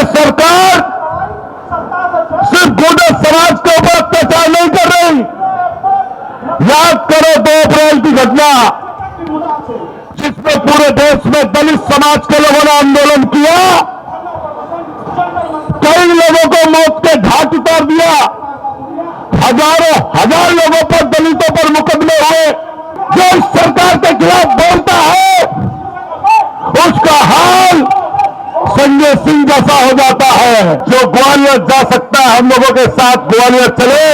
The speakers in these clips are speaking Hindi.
सरकार सिर्फ गुर्जर समाज के ऊपर अत्याचार नहीं कर रही। याद करो 2 अप्रैल की घटना, जिसमें पूरे देश में दलित समाज के लोगों ने आंदोलन किया, कई लोगों को मौत के घाट उतार दिया, हजारों हजार लोगों पर, दलितों पर मुकदमे हुए। जो इस सरकार के खिलाफ बोलता है उसका हाल संजय सिंह जैसा हो जाता है। जो ग्वालियर जा सकता है हम लोगों के साथ ग्वालियर चले,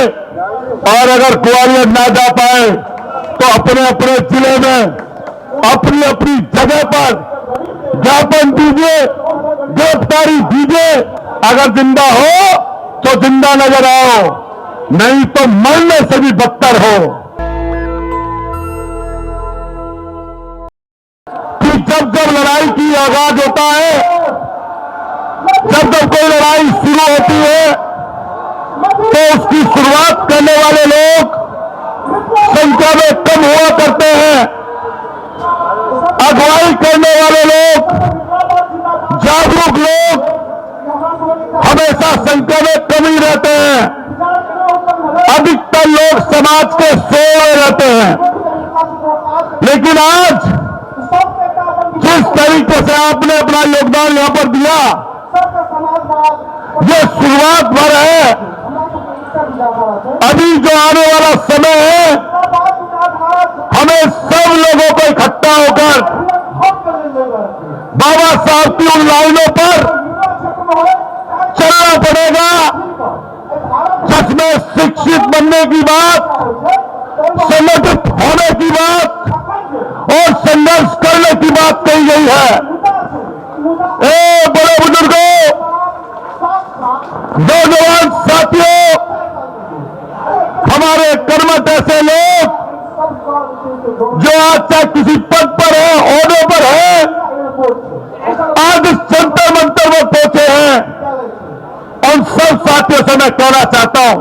और अगर ग्वालियर ना जा पाए तो अपने अपने जिले में अपनी अपनी जगह पर ज्ञापन दीजिए, गिरफ्तारी दीजिए। अगर जिंदा हो तो जिंदा नजर आओ, नहीं तो मरने से भी बदतर हो। कि जब जब लड़ाई की आगाज होता है, जब जब कोई लड़ाई शुरू होती है, तो उसकी शुरुआत करने वाले लोग संख्या में कम हुआ करते हैं। अगुवाई करने वाले लोग, जागरूक लोग हमेशा संख्या में कम ही रहते हैं। अधिकतर लोग समाज के सोए रहते हैं। लेकिन आज जिस तरीके से आपने अपना योगदान यहां पर दिया, ये शुरुआत भर है। अभी जो आने वाला समय है, हमें सब लोगों को इकट्ठा होकर बाबा साहब की उन लाइनों पर चलना पड़ेगा, जिसमें शिक्षित बनने की बात, संगठित होने की बात और संघर्ष करने की बात कही गई है। बड़े बुजुर्गों, नौजवान साथियों, हमारे कर्मठ ऐसे लोग जो आज चाहे किसी पद पर है, ओहदे पर है, आज इस जंतर मंतर में पहुंचे हैं, उन सब साथियों से मैं कहना चाहता हूं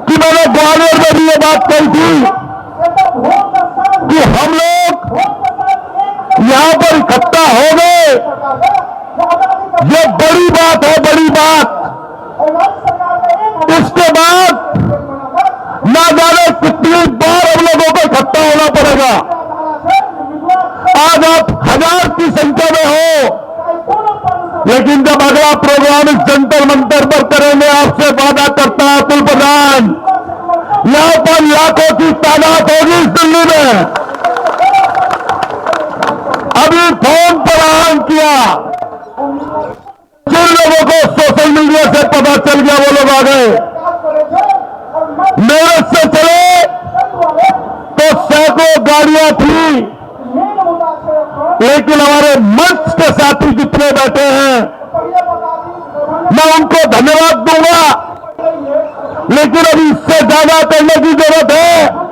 कि मैंने ग्वालियर में भी ये बात कही थी कि हम लोग यहां पर इकट्ठा हो गए, ये बड़ी बात है, बड़ी बात। इसके बाद ना जाने कितनी बार हम लोगों को इकट्ठा होना पड़ेगा। आज आप 1000 की संख्या में हो, लेकिन जब अगला प्रोग्राम इस जंतर मंतर पर करेंगे, आपसे वादा करता है अतुल प्रधान, यहां पर लाखों की तादाद होगी इस दिल्ली में। अभी फोन पर आह्वान किया, जिन लोगों को सोशल मीडिया से पता चल गया वो लोग आ गए। मेरठ से चले तो सैकड़ों गाड़ियां थी, लेकिन हमारे मंच के साथी जितने बैठे हैं, मैं उनको धन्यवाद दूंगा, लेकिन अभी इससे ज्यादा करने की जरूरत है।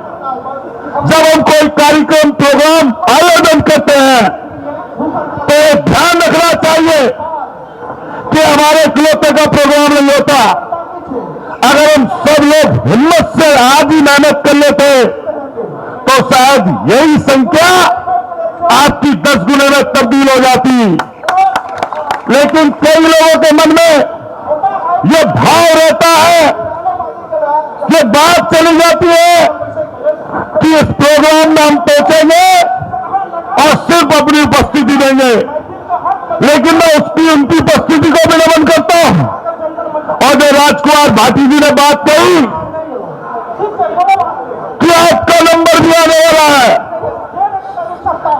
जब हम कोई कार्यक्रम प्रोग्राम आयोजन करते हैं तो ध्यान रखना चाहिए कि हमारे इकलौते का प्रोग्राम नहीं होता। अगर हम सब लोग हिम्मत से आज ही मेहनत कर लेते तो शायद यही संख्या आपकी 10 गुने में तब्दील हो जाती। लेकिन कई लोगों के मन में ये भाव रहता है, ये बात चली जाती है कि इस प्रोग्राम में हम पहुंचेंगे और सिर्फ अपनी उपस्थिति देंगे। लेकिन मैं उनकी उपस्थिति को भी नमन करता हूं। और जो राजकुमार भाटी जी ने बात कही कि आपका नंबर भी आने वाला है,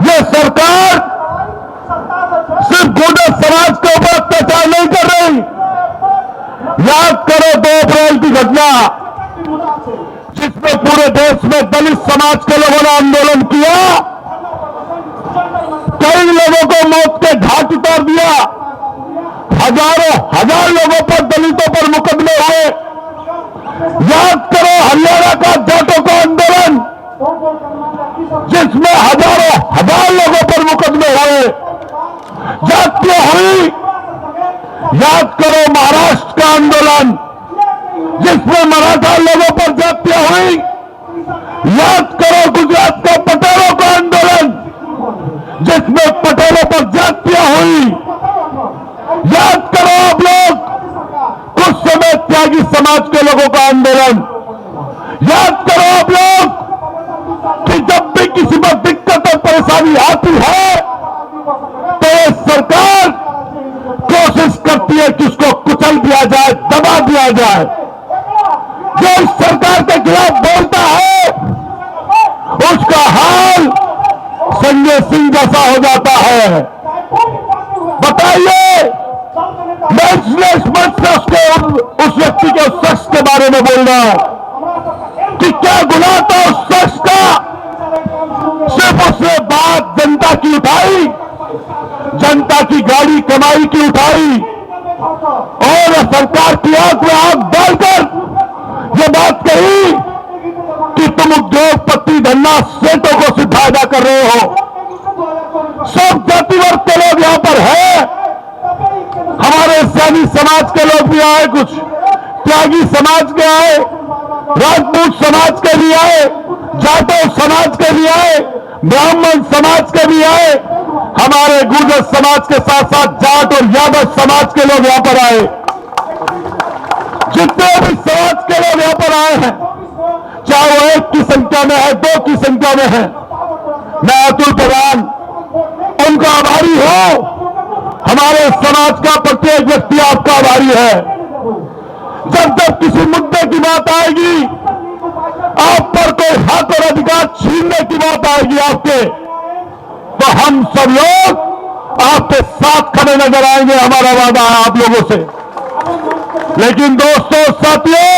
ये सरकार सिर्फ गुर्जर समाज के ऊपर अत्याचार नहीं कर रही। याद करो 2 अप्रैल की घटना, जिसमें पूरे देश में दलित समाज के लोगों ने आंदोलन किया, कई लोगों को मौत के घाट उतार दिया, हजारों हजार लोगों पर, दलितों पर मुकदमे हुए। याद करो हरियाणा का जाटों का आंदोलन, जिसमें हजारों हजार लोगों पर मुकदमे हुए, जातियां हुई। याद करो महाराष्ट्र का आंदोलन, जिसमें मराठा लोगों पर जातियां हुई। याद करो गुजरात का पटेलों का आंदोलन, जिसमें पटेलों पर जातियां हुई। समाज के लोगों का आंदोलन। याद करो आप लोग कि जब भी किसी पर दिक्कत और परेशानी आती है तो ये सरकार कोशिश करती है कि उसको कुचल दिया जाए, दबा दिया जाए। जो इस सरकार के खिलाफ बोलता है उसका हाल संजय सिंह जैसा हो जाता है। बताइए, मैं इस मंच से उस व्यक्ति के, उस शख्स के बारे में बोल रहा हूं कि क्या गुनाह था उस शख्स का। सिर्फ उसने बात जनता की उठाई, जनता की गाड़ी कमाई की उठाई और सरकार की आंख में आंख डालकर ये बात कही कि तुम उद्योगपति धन्ना सेठों को सिर्फ फायदा कर रहे हो। सब जाति वर्ग के लोग यहां पर है, हमारे सैनी समाज के लोग भी आए, कुछ त्यागी समाज के आए, राजपूत समाज के भी आए, जाटव समाज के भी आए, ब्राह्मण समाज के भी आए, हमारे गुर्जर समाज के साथ साथ जाट और यादव समाज के लोग यहां पर आए। जितने भी समाज के लोग यहां पर आए हैं, चाहे वो 1 की संख्या में है, 2 की संख्या में है, मैं अतुल प्रधान उनका आभारी हूं। हमारे समाज का प्रत्येक व्यक्ति आपका आभारी है। जब जब किसी मुद्दे की बात आएगी, आप पर कोई हक और अधिकार छीनने की बात आएगी आपके, तो हम सब लोग आपके साथ खड़े नजर आएंगे, हमारा वादा है आप लोगों से। लेकिन दोस्तों, साथियों,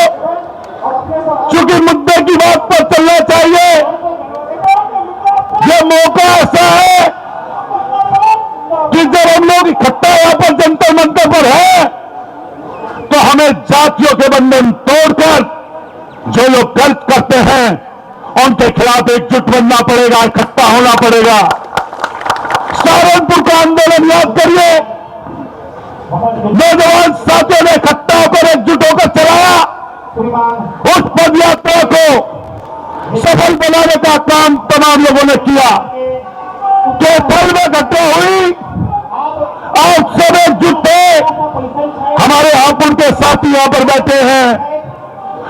चूंकि मुद्दे की बात पर चलना चाहिए, यह मौका ऐसा है कि जब हम लोग इकट्ठा यहां पर जंतर मंतर पर है तो हमें जातियों के बंधन तोड़कर जो लोग गलत करते हैं उनके खिलाफ एकजुट बनना पड़ेगा, इकट्ठा होना पड़ेगा। सहारनपुर का आंदोलन याद करिए, नौजवान साथियों ने इकट्ठा होकर एकजुट होकर चलाया। उस पद यात्रा को सफल बनाने का काम तमाम लोगों ने किया। केथल में घटना हुई, आप सब एकजुट थे। हमारे हापुड़ के साथी यहां पर बैठे हैं,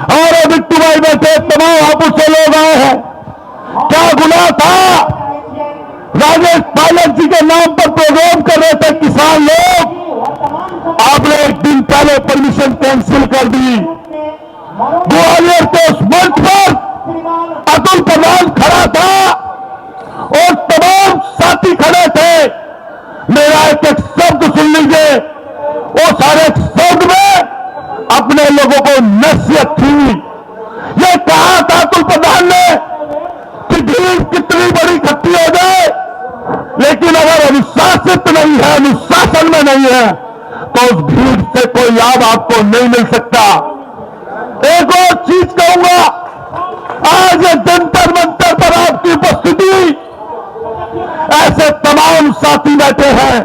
हमारे बिट्टू भाई बैठे, तमाम हापुड़ से लोग आए हैं। क्या गुनाह था? राजेश पायलट जी के नाम पर प्रोग्राम कर रहे थे किसान लोग, आपने एक दिन पहले परमिशन कैंसिल कर दी। ग्वालियर के उस मंच पर अतुल प्रधान खड़ा था और तमाम साथी खड़े थे। मेरा एक एक शब्द सुन लीजिए, वो सारे शब्द में अपने लोगों को नसीहत थी। ये कहा था अतुल प्रधान ने कि भीड़ कितनी बड़ी इकट्ठी हो जाए, लेकिन अगर अनुशासित नहीं है, अनुशासन में नहीं है, तो उस भीड़ से कोई लाभ आपको नहीं मिल सकता। एक और चीज कहूंगा, आज जंतर मंतर पर आपकी उपस्थिति, ऐसे तमाम साथी बैठे हैं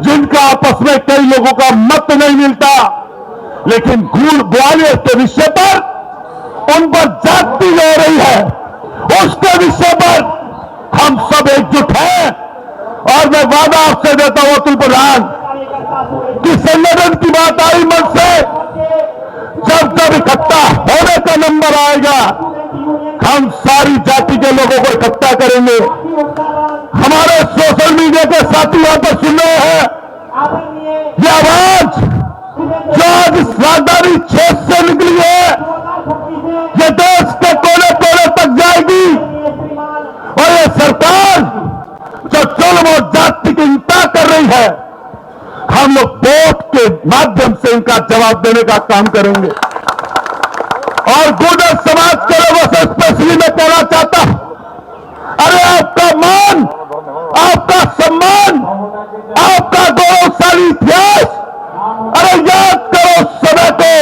जिनका आपस में कई लोगों का मत नहीं मिलता, लेकिन ग्वालियर के विषय पर उन पर जाति हो रही है, उसके विषय पर हम सब एकजुट हैं। और मैं वादा आपसे देता हूं अतुल प्रधान कि संगठन की बात आई मन से, जब जब इकट्ठा होने का नंबर आएगा, हम सारी जाति के लोगों को इकट्ठा करेंगे। हमारे सोशल मीडिया के साथी यहां पर सुन रहे हैं, ये आवाज जो आज इस राजधानी क्षेत्र से निकली है, ये देश के कोने कोने तक जाएगी। और ये सरकार जो जुल्म और जाति की हिंसा कर रही है, हम लोग वोट के माध्यम से इनका जवाब देने का काम करेंगे। और गुर्जर समाज के लोगों से स्पेशली मैं कहना चाहता हूं, अरे आपका मान, आपका सम्मान, आपका गौरवशाली इतिहास, अरे याद करो उस समय को,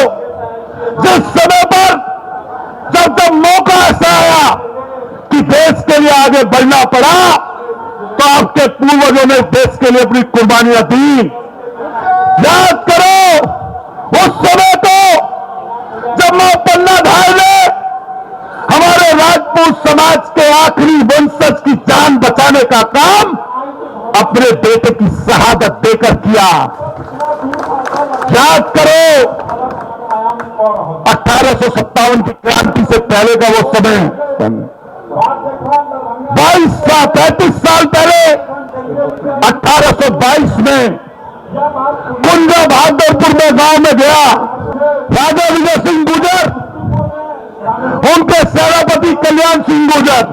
जिस समय पर जब मौका ऐसा आया कि देश के लिए आगे बढ़ना पड़ा, तो आपके पूर्वजों ने देश के लिए अपनी कुर्बानियां दी। याद करो उस समय को, जब मां पन्ना धाय ने हमारे राजपूत समाज के आखिरी वंशज की जान बचाने का काम अपने बेटे की शहादत देकर किया। याद करो 1857 की क्रांति से पहले का वो समय, 33 साल पहले 1822 में कुंजा बहादुरपुर में गांव में गया राजा विजय सिंह गुर्जर, उनके सेनापति कल्याण सिंह गुर्जर,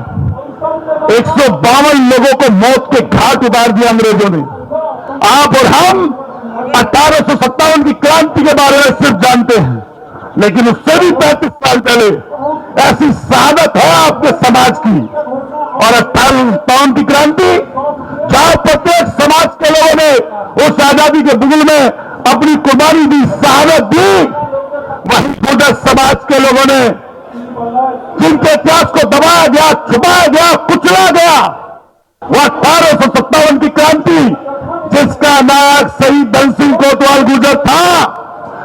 152 लोगों को मौत के घाट उतार दिया अंग्रेजों ने। आप और हम 1857 की क्रांति के बारे में सिर्फ जानते हैं, लेकिन उससे भी 35 साल पहले ऐसी शहादत है आपके समाज की। और 1857 की क्रांति, जहां प्रत्येक समाज के लोगों ने उस आजादी के बुगल में अपनी कुर्बानी दी, शहादत दी, वहीं गुर्जर समाज के लोगों ने जिनके इतिहास को दबाया गया, छुपाया गया, कुचला गया, वो 1857 की क्रांति जिसका नायक शहीद धन सिंह कोतवाल गुर्जर था,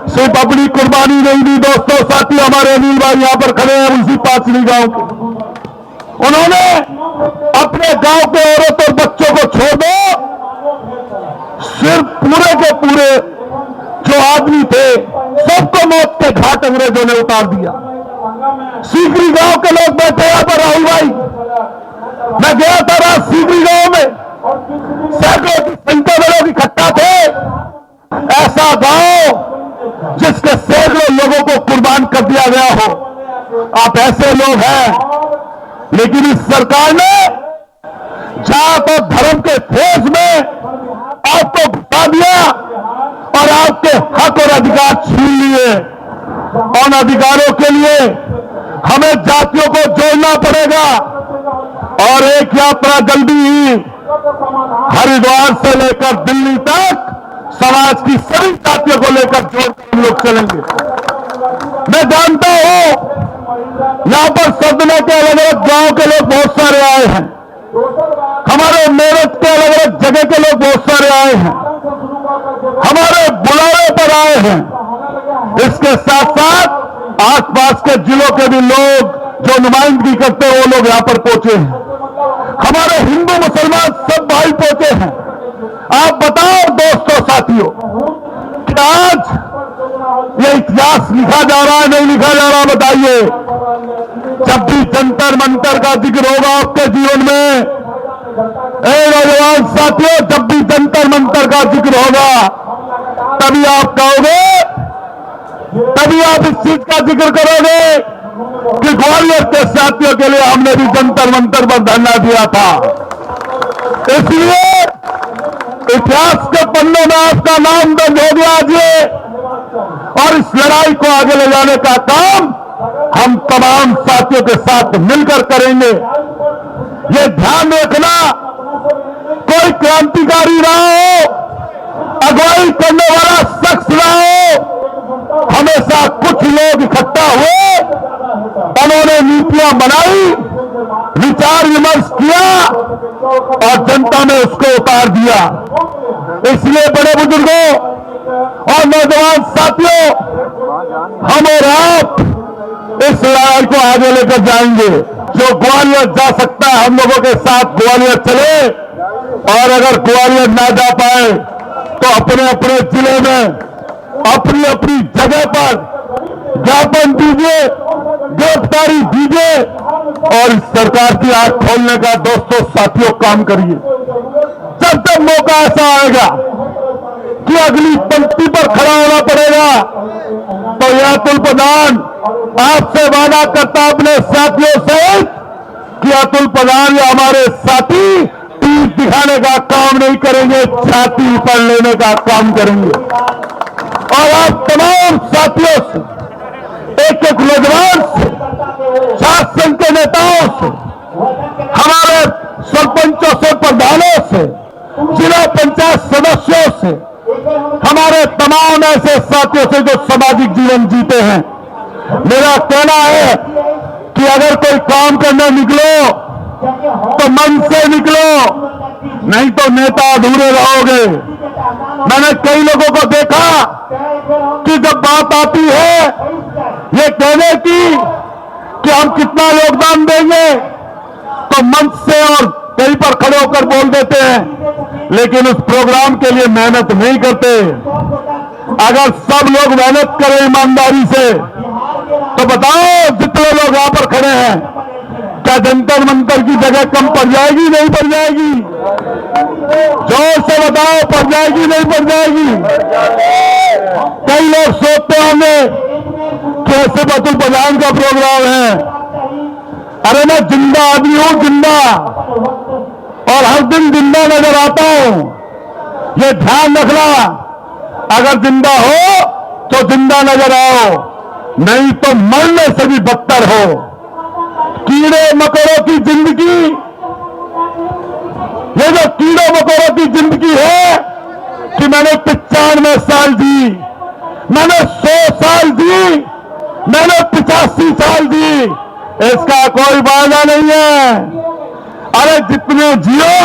सिर्फ अपनी कुर्बानी नहीं दी। दोस्तों, साथी, हमारे अनिल भाई यहां पर खड़े हैं, उसी पाचड़ी गांव के, उन्होंने अपने गांव के औरत और बच्चों को छोड़ दो, सिर्फ पूरे के पूरे जो आदमी थे सबको मौत के घाट अंग्रेजों ने उतार दिया। सीकरी गांव के लोग बैठे यहां पर, राहुल भाई, मैं गया था रात सीकरी गांव में, सैकड़ों की संख्या में लोग इकट्ठा थे। ऐसा गांव जिसके सैकड़ों लोगों को कुर्बान कर दिया गया हो। आप ऐसे लोग हैं, लेकिन इस सरकार ने जात और धर्म के फेस में आपको घुसा दिया और आपके हक और अधिकार छीन लिए। उन अधिकारों के लिए हमें जातियों को जोड़ना पड़ेगा और एक यात्रा जल्दी ही हरिद्वार से लेकर दिल्ली तक समाज की सभी जातियों को लेकर जोड़कर हम लोग चलेंगे। मैं जानता हूं यहां पर सदनों के अलग अलग गांव के लोग बहुत सारे आए हैं, हमारे मेरठ के अलग अलग जगह के लोग बहुत सारे आए हैं, हमारे बुलावे पर आए हैं। इसके साथ साथ आसपास के जिलों के भी लोग जो नुमाइंदगी करते हैं वो लोग यहां पर पहुंचे हैं। हमारे हिंदू मुसलमान सब भाई पहुंचे हैं। आप बताओ दोस्तों, साथियों, कि आज ये इतिहास लिखा जा रहा है, नहीं लिखा जा रहा, बताइए। जब भी जंतर मंतर का जिक्र होगा आपके जीवन में, नौजवान साथियों, जब भी जंतर मंतर का जिक्र होगा तभी आप कहोगे, तभी आप इस चीज का जिक्र करोगे कि ग्वालियर के साथियों के लिए हमने भी जंतर मंतर पर धरना दिया था। इसलिए इतिहास के पन्नों में आपका नाम दर्ज हो गया आज ये, और इस लड़ाई को आगे ले जाने का काम हम तमाम साथियों के साथ मिलकर करेंगे। ये ध्यान रखना, कोई क्रांतिकारी रहा हो, अगुवाई करने वाला शख्स रहा हो, हमेशा कुछ लोग इकट्ठा हुए, उन्होंने नीतियां बनाई, विचार विमर्श किया और जनता ने उसको उतार दिया। इसलिए बड़े बुजुर्गों और नौजवान साथियों, हम और आप इस लड़ाई को आगे लेकर जाएंगे। जो ग्वालियर जा सकता है हम लोगों के साथ ग्वालियर चले, और अगर ग्वालियर ना जा पाए तो अपने अपने जिले में अपनी अपनी जगह पर ज्ञापन दीजिए, गिरफ्तारी दीजिए और इस सरकार की आंख खोलने का दोस्तों साथियों काम करिए। जब जब मौका ऐसा आएगा कि अगली पंक्ति पर खड़ा होना पड़ेगा, तो यह अतुल प्रधान आपसे वादा करता अपने साथियों से कि अतुल प्रधान या हमारे साथी तीर दिखाने का काम नहीं करेंगे, छाती पर लेने का काम करेंगे। और आप तमाम साथियों से, एक एक नौजवान से, शासन के नेताओं से, हमारे सरपंचों से, प्रधानों से, जिला पंचायत सदस्यों से, हमारे तमाम ऐसे साथियों से जो सामाजिक जीवन जीते हैं, मेरा कहना है कि अगर कोई काम करने निकलो तो मन से निकलो, नहीं तो नेता अधूरे रहोगे। मैंने कई लोगों को देखा कि जब बात आती है ये कहने की कि हम कितना योगदान देंगे, तो मंच से और कहीं पर खड़े होकर बोल देते हैं, लेकिन उस प्रोग्राम के लिए मेहनत नहीं करते। अगर सब लोग मेहनत करें ईमानदारी से तो बताओ जितने लोग यहां पर खड़े हैं, क्या जंतर मंतर की जगह कम पड़ जाएगी? नहीं पड़ जाएगी? जोर से बताओ, पड़ जाएगी नहीं पड़ जाएगी? कई लोग सोचते होंगे कि ऐसे अतुल प्रधान का प्रोग्राम है। अरे मैं जिंदा आदमी हूं, जिंदा, और हर दिन जिंदा नजर आता हूं। ये ध्यान रखना, अगर जिंदा हो तो जिंदा नजर आओ, नहीं तो मरने से भी बदतर हो। कीड़े मकोड़ों की जिंदगी, ये जो कीड़े मकोड़ों की जिंदगी है कि मैंने 95 साल जी, मैंने 100 साल जी, मैंने 85 साल जी, इसका कोई वादा नहीं है। अरे जितने जियो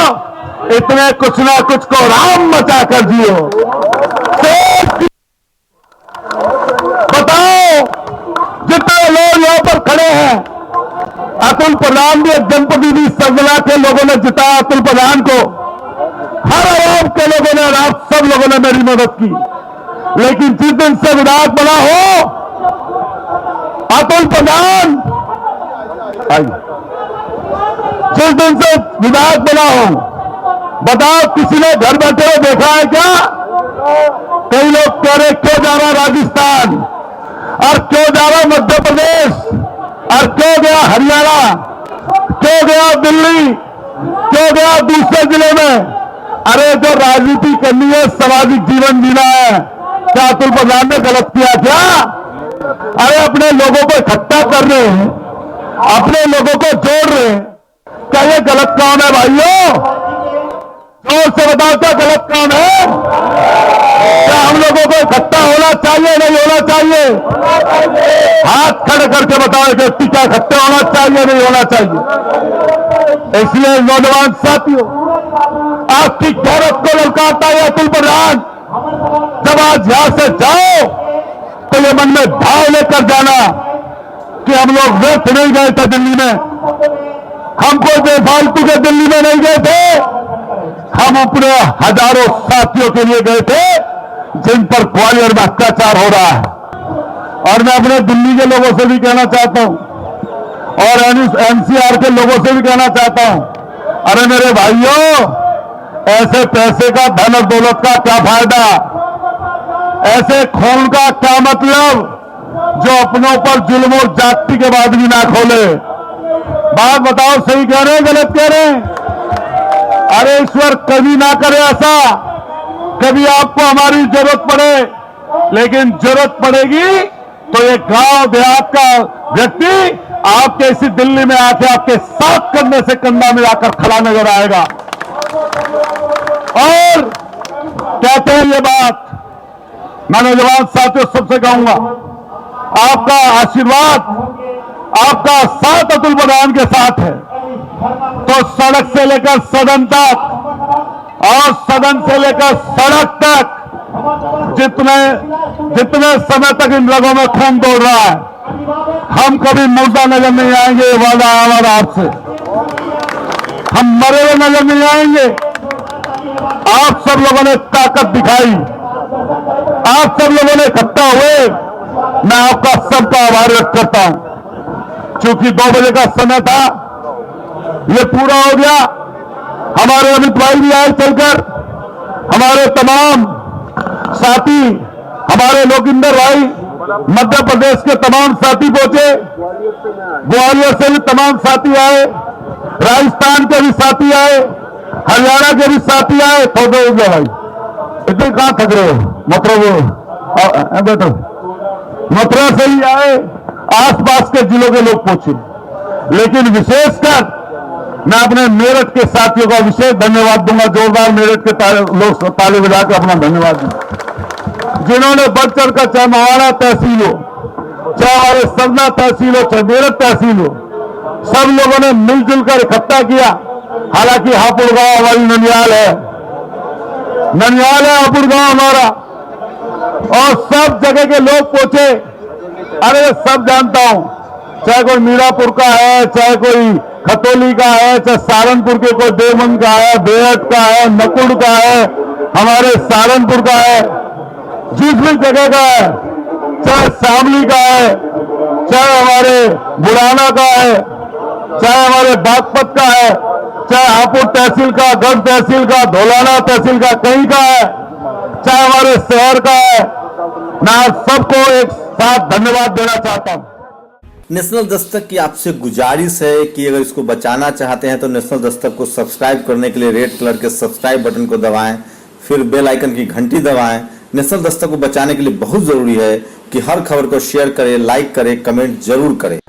इतने कुछ ना कुछ को राम मचा कर जियो। बताओ जितने लोग यहां पर खड़े हैं, अतुल प्रधान भी एक जनप्रतिनिधि संगला के लोगों ने जिताया अतुल प्रधान को, हर आवाम के लोगों ने, आप सब लोगों ने मेरी मदद की। लेकिन जिस दिन से विधायक बना हो अतुल प्रधान, जिस दिन से विधायक बना हो, बताओ किसी ने घर बैठे हुए देखा है क्या? कई लोग कह रहे क्यों जा रहा राजस्थान, और क्यों जा रहा मध्य प्रदेश, और क्यों गया हरियाणा, क्यों गया दिल्ली, क्यों गया दूसरे जिले में? अरे जो राजनीति करनी है, सामाजिक जीवन जीना है, क्या अतुल प्रधान ने गलत किया क्या? अरे अपने लोगों को इकट्ठा कर रहे हैं, अपने लोगों को जोड़ रहे हैं, क्या ये गलत काम है भाइयों? जोर से बताओ, क्या गलत काम है? क्या हम लोगों को इकट्ठा होना चाहिए, नहीं होना चाहिए? हाथ खड़े करके बताओ, एक व्यक्ति क्या इकट्ठा होना चाहिए, नहीं होना चाहिए? इसलिए नौजवान साथियों, आपकी गैरत को ललकारता है अतुल प्रधान। जब आज यहां से जाओ तो ये मन में भाव लेकर जाना कि हम लोग व्यर्थ नहीं गए थे दिल्ली में, हम कोई बेफालतू के दिल्ली में नहीं गए थे, हम अपने हजारों साथियों के लिए गए थे जिन पर ग्वालियर में अत्याचार हो रहा है। और मैं अपने दिल्ली के लोगों से भी कहना चाहता हूं, और एनसीआर के लोगों से भी कहना चाहता हूं, अरे मेरे भाइयों, ऐसे पैसे का, धन और दौलत का क्या फायदा? ऐसे खून का क्या मतलब जो अपनों पर जुल्म और जाति के बाद भी ना खोले? बात बताओ, सही कह रहे हैं, गलत कह रहे हैं? अरे ईश्वर कभी ना करे ऐसा, कभी आपको हमारी जरूरत पड़े, लेकिन जरूरत पड़ेगी तो ये गांव देहात का व्यक्ति आपके इसी दिल्ली में आके आपके साथ कंधे से कंधा मिलाकर खड़ा नजर आएगा। और कहते हैं ये बात, मैं नौजवान साथियों सबसे कहूंगा, आपका आशीर्वाद, आपका साथ अतुल प्रधान के साथ है, तो सड़क से लेकर सदन तक और सदन से लेकर सड़क तक जितने समय तक इन रगों में खून दौड़ रहा है, हम कभी मुर्दा नजर नहीं आएंगे। ये वादा है हमारा आपसे, हम मरे हुए नजर नहीं आएंगे। आप सब लोगों ने ताकत दिखाई, आप सब लोगों ने इकट्ठा हुए, मैं आपका सबका आभार व्यक्त करता हूं। चूंकि 2 बजे का समय था, ये पूरा हो गया। हमारे अमित भाई भी आए चलकर, हमारे तमाम साथी, हमारे लोकिंदर भाई, मध्य प्रदेश के तमाम साथी पहुंचे, ग्वालियर से भी तमाम साथी आए, राजस्थान के भी साथी आए, हरियाणा के भी साथी आए। थोड़े हो गया भाई, इतने कहां थक रहे हो? मतलब बैठो, मथुरा से ही आए, आसपास के जिलों के लोग पहुंचे। लेकिन विशेषकर मैं अपने मेरठ के साथियों का विशेष धन्यवाद दूंगा। जोरदार मेरठ के लोग ताली बजाकर अपना धन्यवाद दूंगा, जिन्होंने बढ़ चढ़कर, चाहे महाड़ा तहसील हो, चाहे हमारे सरना तहसील हो, चाहे मेरठ तहसील हो, सब लोगों ने मिलजुल कर इकट्ठा किया। हालांकि हापुड़ गांव हमारी ननियाल है, ननियाल है हापुड़ गांव हमारा, और सब जगह के लोग पहुंचे। अरे सब जानता हूं, चाहे कोई मीरापुर का है, चाहे कोई खतौली का है, चाहे सहारनपुर के कोई देवबंद का है, बेहट का है, नकुड़ का है, हमारे सहारनपुर का है, जिस भी जगह का है, चाहे शामली का है, चाहे हमारे बुढ़ाना का है, चाहे हमारे बागपत का है, चाहे हापुड़ तहसील का, गढ़ तहसील का, धौलाना तहसील का, कहीं का है, चाहे हमारे शहर का है, मैं सबको एक साथ धन्यवाद देना चाहता हूं। नेशनल दस्तक की आपसे गुजारिश है कि अगर इसको बचाना चाहते हैं तो नेशनल दस्तक को सब्सक्राइब करने के लिए रेड कलर के सब्सक्राइब बटन को दबाएं, फिर बेल आइकन की घंटी दबाएं। नेशनल दस्तक को बचाने के लिए बहुत जरूरी है कि हर खबर को शेयर करें, लाइक करें, कमेंट जरूर करें।